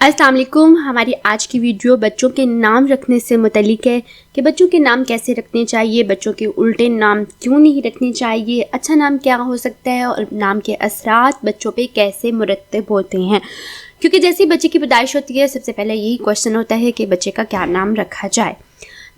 السلام علیکم. ہماری آج کی ویڈیو بچوں کے نام رکھنے سے متعلق ہے کہ بچوں کے نام کیسے رکھنے چاہیے, بچوں کے الٹے نام کیوں نہیں رکھنے چاہیے, اچھا نام کیا ہو سکتا ہے اور نام کے اثرات بچوں پہ کیسے مرتب ہوتے ہیں. کیونکہ جیسے بچے کی پیدائش ہوتی ہے سب سے پہلے یہی کوشچن ہوتا ہے کہ بچے کا کیا نام رکھا جائے.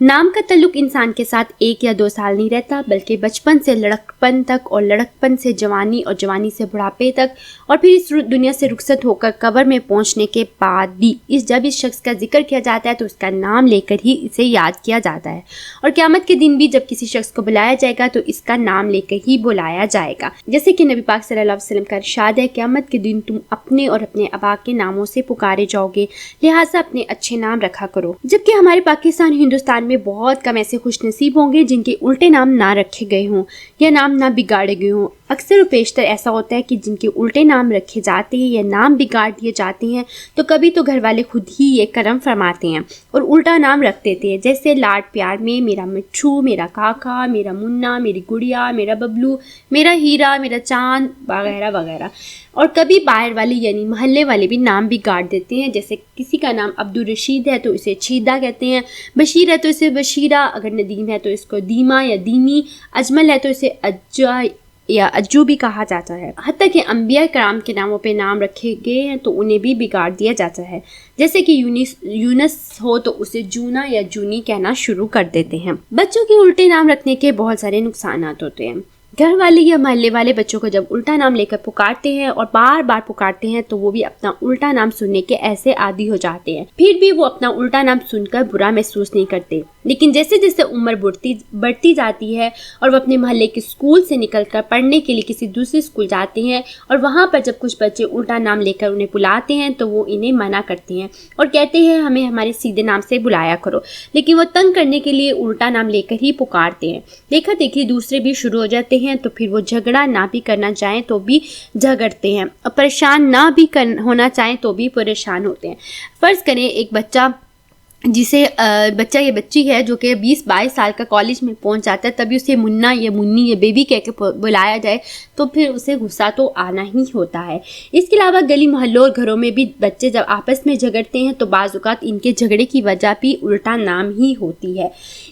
نام کا تعلق انسان کے ساتھ 1 یا 2 سال نہیں رہتا, بلکہ بچپن سے لڑکپن تک اور لڑکپن سے جوانی اور جوانی سے بڑھاپے تک اور پھر اس دنیا سے رخصت ہو کر قبر میں پہنچنے کے بعد بھی جب اس شخص کا ذکر کیا جاتا ہے تو اس کا نام لے کر ہی اسے یاد کیا جاتا ہے. اور قیامت کے دن بھی جب کسی شخص کو بلایا جائے گا تو اس کا نام لے کر ہی بلایا جائے گا. جیسے کہ نبی پاک صلی اللہ علیہ وسلم کا ارشاد ہے, قیامت کے دن تم اپنے اور اپنے آبا کے ناموں سے پکارے جاؤ گے, لہٰذا اپنے اچھے نام رکھا کرو. جبکہ ہمارے پاکستان ہندوستان میں بہت کم ایسے خوش نصیب ہوں گے جن کے الٹے نام نہ رکھے گئے ہوں یا نام نہ بگاڑے گئے ہوں. اکثر و بیشتر ایسا ہوتا ہے کہ جن کے الٹے نام رکھے جاتے ہیں یا نام بگاڑ دیے جاتے ہیں تو کبھی تو گھر والے خود ہی یہ کرم فرماتے ہیں اور الٹا نام رکھ دیتے ہیں, جیسے لاڈ پیار میں میرا مٹھو, میرا کاکا, میرا منا, میری گڑیا, میرا ببلو, میرا ہیرا, میرا چاند وغیرہ وغیرہ. اور کبھی باہر والے یعنی محلے والے بھی نام بگاڑ دیتے ہیں, جیسے کسی کا نام عبدالرشید ہے تو اسے چھیدہ کہتے ہیں, بشیر ہے تو اسے بشیرہ, اگر ندیم ہے تو اس کو دیما یا دیمی, اجمل ہے تو اسے اجا یا اجو بھی کہا جاتا ہے. حتیٰ کہ انبیاء کرام کے ناموں پہ نام رکھے گئے ہیں تو انہیں بھی بگاڑ دیا جاتا ہے, جیسے کہ یونس ہو تو اسے جونا یا جونی کہنا شروع کر دیتے ہیں. بچوں کے الٹے نام رکھنے کے بہت سارے نقصانات ہوتے ہیں. گھر والے یا محلے والے بچوں کو جب الٹا نام لے کر پکارتے ہیں اور بار بار پکارتے ہیں تو وہ بھی اپنا الٹا نام سننے کے ایسے عادی ہو جاتے ہیں. پھر بھی وہ اپنا الٹا نام سن کر برا محسوس نہیں کرتے, لیکن جیسے جیسے عمر بڑھتی جاتی ہے اور وہ اپنے محلے کے اسکول سے نکل کر پڑھنے کے لیے کسی دوسرے اسکول جاتے ہیں اور وہاں پر جب کچھ بچے الٹا نام لے کر انہیں بلاتے ہیں تو وہ انہیں منع کرتے ہیں اور کہتے ہیں ہمیں ہمارے سیدھے نام سے بلایا کرو, لیکن وہ تنگ کرنے کے لیے الٹا نام لے کر ہی پکارتے ہیں. دیکھا دیکھی دوسرے بھی شروع ہو جاتے ہیں تو پھر وہ جھگڑا نہ بھی کرنا چاہیں تو بھی جھگڑتے ہیں اور پریشان نہ بھی ہونا چاہیں تو بھی پریشان ہوتے ہیں. فرض کریں ایک بچہ یا بچی ہے جو کہ 20-22 سال کا کالج میں پہنچ جاتا ہے, تبھی اسے منا یا منی یا بیبی کہہ کے بلایا جائے تو پھر اسے غصہ تو آنا ہی ہوتا ہے. اس کے علاوہ گلی محلوں اور گھروں میں بھی بچے جب آپس میں جھگڑتے ہیں تو بعض اوقات ان کے جھگڑے کی وجہ بھی الٹا نام ہی ہوتی ہے.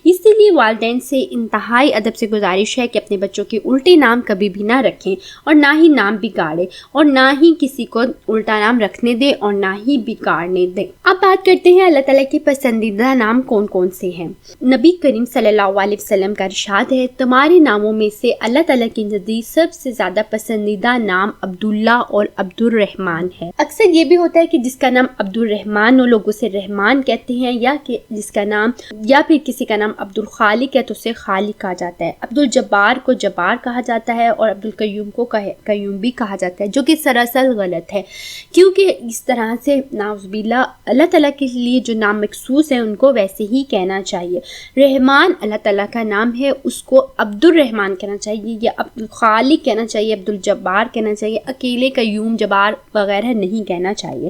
اسی لیے والدین سے انتہائی ادب سے گزارش ہے کہ اپنے بچوں کے الٹے نام کبھی بھی نہ رکھیں اور نہ ہی نام بگاڑیں اور نہ ہی کسی کو الٹا نام رکھنے دیں اور نہ ہی بگاڑنے دیں. اب بات کرتے ہیں اللہ تعالیٰ کی پسندیدہ نام کون کون سے ہیں. نبی کریم صلی اللہ علیہ وسلم کا ارشاد ہے, تمہارے ناموں میں سے اللہ تعالیٰ کے نزدیک سب سے زیادہ پسندیدہ نام عبداللہ اور عبد الرحمن ہے. اکثر یہ بھی ہوتا ہے کہ جس کا نام عبد الرحمن ہو لوگ اسے رحمان کہتے ہیں, یا کہ جس کا نام یا پھر کسی کا نام عبد الخالق ہے تو اسے خالق کہا جاتا ہے. عبد الجبار کو جبار کہا جاتا ہے اور عبد القیوم کو قیوم بھی کہا جاتا ہے, جو کہ سراسر غلط ہے, کیونکہ اس طرح سے نعوذ باللہ اللہ تعالیٰ کے لیے جو نام مخصوص ہیں ان کو ویسے ہی کہنا چاہیے. رحمان اللہ تعالیٰ کا نام ہے, اس کو عبد الرحمن کہنا چاہیے یا عبد الخالق کہنا چاہیے, عبد الجبار کہنا چاہیے, اکیلے قیوم جبار وغیرہ نہیں کہنا چاہیے.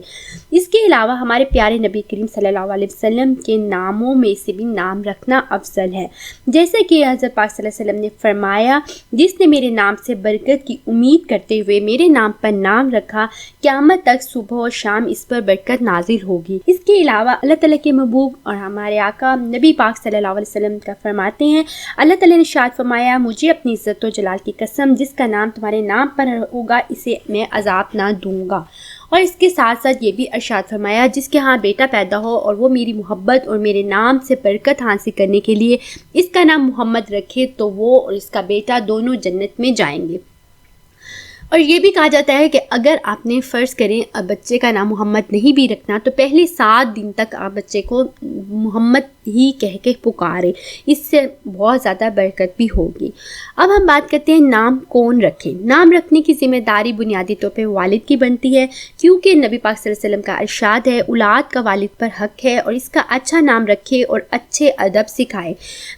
اس کے علاوہ ہمارے پیارے نبی کریم صلی اللہ علیہ وسلم کے ناموں میں سے بھی نام رکھنا افضل ہے, جیسے کہ حضرت پاک صلی اللہ علیہ وسلم نے فرمایا, جس نے میرے نام سے برکت کی امید کرتے ہوئے میرے نام پر نام رکھا, قیامت تک صبح اور شام اس پر برکت نازل ہوگی. اس کے علاوہ اللہ تعالیٰ کے محبوب اور ہمارے آقا نبی پاک صلی اللہ علیہ وسلم کا فرماتے ہیں, اللہ تعالیٰ نے ارشاد فرمایا, مجھے اپنی عزت و جلال کی قسم, جس کا نام تمہارے نام پر ہوگا اسے میں عذاب نہ دوں گا. اور اس کے ساتھ ساتھ یہ بھی ارشاد فرمایا, جس کے ہاں بیٹا پیدا ہو اور وہ میری محبت اور میرے نام سے برکت حاصل کرنے کے لیے اس کا نام محمد رکھے تو وہ اور اس کا بیٹا دونوں جنت میں جائیں گے. اور یہ بھی کہا جاتا ہے کہ اگر آپ نے فرض کریں بچے کا نام محمد نہیں بھی رکھنا تو پہلے 7 دن تک آپ بچے کو محمد ہی کہہ کے پکاریں, اس سے بہت زیادہ برکت بھی ہوگی. اب ہم بات کرتے ہیں نام کون رکھے. نام رکھنے کی ذمہ داری بنیادی طور پہ والد کی بنتی ہے, کیونکہ نبی پاک صلی اللہ علیہ وسلم کا ارشاد ہے, اولاد کا والد پر حق ہے اور اس کا اچھا نام رکھے اور اچھے ادب سکھائے.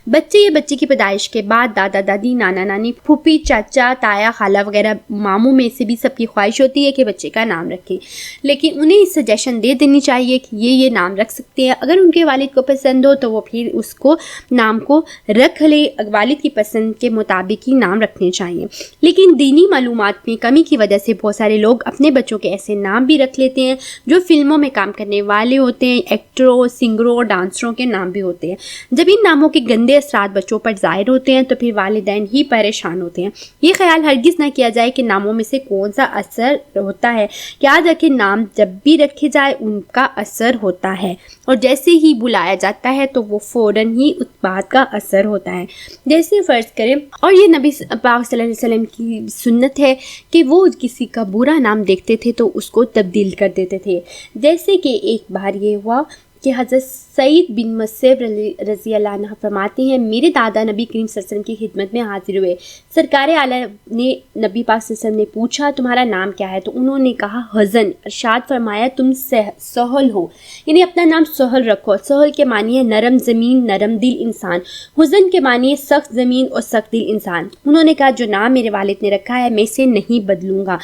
بچے یا بچی کی پیدائش کے بعد دادا دادی, نانا نانی, پھوپھی, چاچا, تایا, خالہ وغیرہ ماموں میں سے بھی سب کی خواہش ہوتی ہے کہ بچے کا نام رکھیں, لیکن انہیں سجیشن دے دینی چاہیے کہ یہ نام رکھ سکتے ہیں. اگر ان کے والد کو پسند ہو تو وہ پھر اس کو نام کو رکھ لے، والد کی پسند کے مطابق ہی نام رکھنے چاہیے۔ لیکن دینی معلومات میں کمی کی وجہ سے بہت سارے لوگ اپنے بچوں کے ایسے نام بھی رکھ لیتے ہیں جو فلموں میں کام کرنے والے ہوتے ہیں، ایکٹروں، سنگروں، ڈانسروں کے نام بھی ہوتے ہیں۔ جب ان ناموں کے گندے اثرات بچوں پر ظاہر ہوتے ہیں تو پھر والدین ہی پریشان ہوتے ہیں۔ یہ خیال ہرگز نہ کیا جائے کہ ناموں میں سے کون سا اثر ہوتا ہے۔ یاد رکھیں، نام جب بھی رکھے جائے ان کا اثر ہوتا ہے، اور جیسے ہی بلایا جاتا ہے تو وہ فوراً ہی اس بات کا اثر ہوتا ہے۔ جیسے فرض کریں، اور یہ نبی پاک صلی اللہ علیہ وسلم کی سنت ہے کہ وہ کسی کا برا نام دیکھتے تھے تو اس کو تبدیل کر دیتے تھے۔ جیسے کہ ایک بار یہ ہوا کہ حضرت سعید بن مسیب رضی اللہ عنہ فرماتے ہیں، میرے دادا نبی کریم صلی اللہ علیہ وسلم کی خدمت میں حاضر ہوئے۔ سرکار عالم نے نبی پاک صلی اللہ علیہ وسلم نے پوچھا، تمہارا نام کیا ہے؟ تو انہوں نے کہا حزن۔ ارشاد فرمایا، تم سہل ہو، یعنی اپنا نام سہل رکھو۔ سہل کے معنی ہے نرم زمین، نرم دل انسان۔ حزن کے معنی ہے سخت زمین اور سخت دل انسان۔ انہوں نے کہا، جو نام میرے والد نے رکھا ہے میں اسے نہیں بدلوں گا۔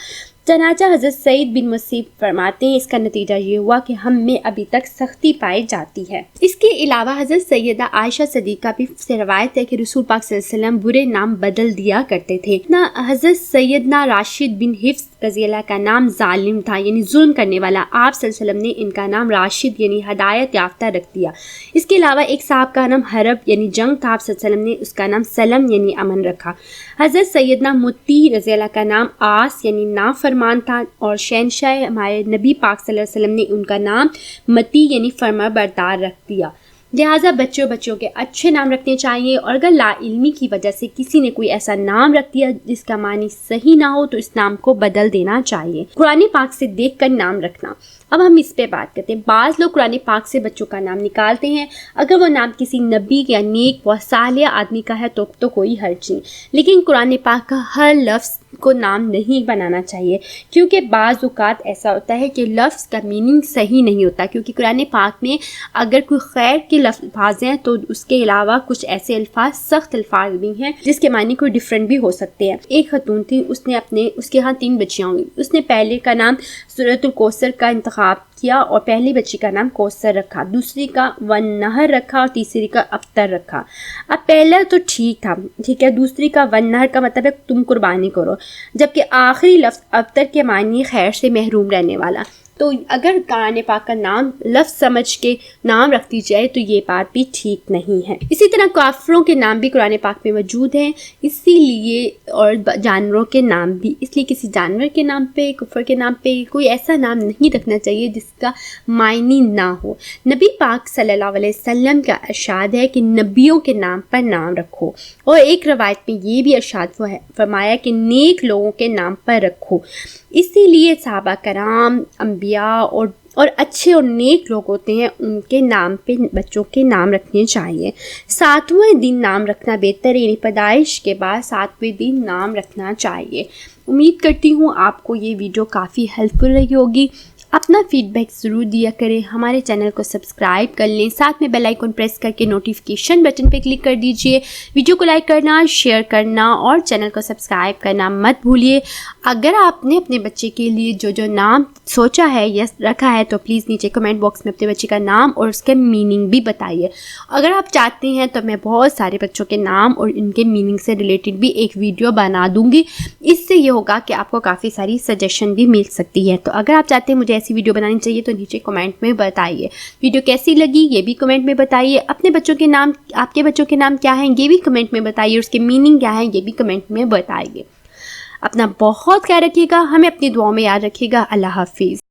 چنانچہ حضرت سعید بن مسیب فرماتے ہیں، اس کا نتیجہ یہ ہوا کہ ہم میں ابھی تک سختی پائی جاتی ہے۔ اس کے علاوہ حضرت سیدہ عائشہ صدیقہ بھی سے روایت ہے کہ رسول پاک صلی اللہ علیہ وسلم برے نام بدل دیا کرتے تھے۔ حضرت سیدنا راشد بن حفص رضی اللہ کا نام ظالم تھا، یعنی ظلم کرنے والا۔ آپ صلی اللہ علیہ وسلم نے ان کا نام راشد یعنی ہدایت یافتہ رکھ دیا۔ اس کے علاوہ ایک صاحب کا نام حرب یعنی جنگ تھا، آپ صلی اللہ علیہ وسلم نے اس کا نام سلم یعنی امن رکھا۔ حضرت سیدنا متی رضی اللہ کا نام آس یعنی نافرمان تھا، اور شہنشاہ ہمارے نبی پاک صلی اللہ علیہ وسلم نے ان کا نام متی یعنی فرما بردار رکھ دیا۔ لہٰذا بچوں کے اچھے نام رکھنے چاہیے، اور اگر لا علمی کی وجہ سے کسی نے کوئی ایسا نام رکھ دیا جس کا معنی صحیح نہ ہو تو اس نام کو بدل دینا چاہیے۔ قرآن پاک سے دیکھ کر نام رکھنا، اب ہم اس پہ بات کرتے ہیں۔ بعض لوگ قرآن پاک سے بچوں کا نام نکالتے ہیں، اگر وہ نام کسی نبی یا نیک و صالح آدمی کا ہے تو کوئی حرج نہیں، لیکن قرآن پاک کا ہر لفظ کو نام نہیں بنانا چاہیے، کیونکہ بعض اوقات ایسا ہوتا ہے کہ لفظ کا میننگ صحیح نہیں ہوتا، کیونکہ قرآن پاک میں اگر کوئی خیر کے الفاظ ہیں تو اس کے علاوہ کچھ ایسے الفاظ سخت الفاظ بھی ہیں جس کے معنی کوئی ڈیفرنٹ بھی ہو سکتے ہیں۔ ایک خاتون تھی، اس کے ہاں 3 بچیاں ہوئی، اس نے پہلے کا نام سورۃ الکوثر کا انتخاب کیا اور پہلی بچی کا نام کوثر رکھا، دوسری کا ون نہر رکھا اور تیسری کا ابتر رکھا۔ اب پہلا تو ٹھیک ہے، دوسری کا ون نہر کا مطلب ہے تم قربانی کرو، جبکہ آخری لفظ ابتر کے معنی خیر سے محروم رہنے والا۔ تو اگر قرآن پاک کا نام لفظ سمجھ کے نام رکھ دی جائے تو یہ بات بھی ٹھیک نہیں ہے۔ اسی طرح کافروں کے نام بھی قرآن پاک میں موجود ہیں، اسی لیے، اور جانوروں کے نام بھی، اس لیے کسی جانور کے نام پہ، کفر کے نام پہ کوئی ایسا نام نہیں رکھنا چاہیے جس کا معنی نہ ہو۔ نبی پاک صلی اللہ علیہ وسلم کا ارشاد ہے کہ نبیوں کے نام پر نام رکھو، اور ایک روایت میں یہ بھی ارشاد فرمایا کہ نیک لوگوں کے نام پر رکھو۔ اسی لیے صحابہ کرام، انبیاء اور اچھے اور نیک لوگ ہوتے ہیں، ان کے نام پہ بچوں کے نام رکھنے چاہیے۔ 7ویں دن نام رکھنا بہتر ہے، یعنی پیدائش کے بعد 7ویں دن نام رکھنا چاہیے۔ امید کرتی ہوں آپ کو یہ ویڈیو کافی ہیلپ فل رہی ہوگی۔ اپنا فیڈ بیک ضرور دیا کریں، ہمارے چینل کو سبسکرائب کر لیں، ساتھ میں بیل آئیکن پریس کر کے نوٹیفیکیشن بٹن پہ کلک کر دیجئے۔ ویڈیو کو لائک کرنا، شیئر کرنا اور چینل کو سبسکرائب کرنا مت بھولیے۔ اگر آپ نے اپنے بچے کے لیے جو نام سوچا ہے یا رکھا ہے تو پلیز نیچے کمنٹ باکس میں اپنے بچے کا نام اور اس کے میننگ بھی بتائیے۔ اگر آپ چاہتے ہیں تو میں بہت سارے بچوں کے نام اور ان کے میننگ سے ریلیٹڈ بھی ایک ویڈیو بنا دوں گی، اس سے یہ ہوگا کہ آپ کو کافی ساری سجیشن بھی مل سکتی ہے۔ تو اگر آپ چاہتے ہیں مجھے ایسی ویڈیو بنانی چاہیے تو نیچے کمنٹ میں بتائیے۔ ویڈیو کیسی لگی یہ بھی کمنٹ میں بتائیے۔ اپنے بچوں کے نام، آپ کے بچوں کے نام کیا ہیں یہ بھی کمنٹ میں بتائیے، اس کے میننگ کیا ہیں یہ بھی کمنٹ میں بتائیے۔ اپنا بہت خیال رکھیے گا، ہمیں اپنی دعاؤں میں یاد رکھیے گا۔ اللہ حافظ۔